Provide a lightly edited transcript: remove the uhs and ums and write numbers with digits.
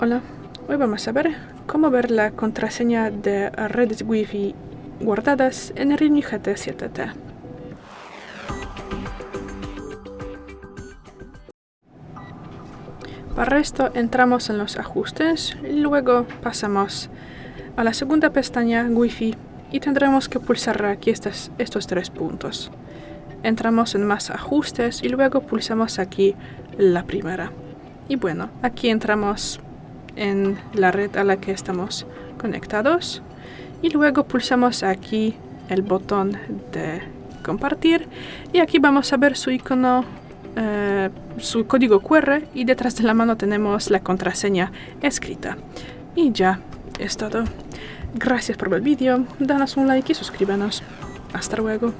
Hola, hoy vamos a ver cómo ver la contraseña de redes Wi-Fi guardadas en el REALME GT 7T. Para esto entramos en los ajustes y luego pasamos a la segunda pestaña Wi-Fi y tendremos que pulsar aquí estos tres puntos. Entramos en más ajustes y luego pulsamos aquí la primera. Y bueno, aquí entramos en la red a la que estamos conectados y luego pulsamos aquí el botón de compartir y aquí vamos a ver su icono, su código QR, y detrás de la mano tenemos la contraseña escrita. Y ya es todo. Gracias por ver el vídeo, danos un like y suscríbanos. Hasta luego.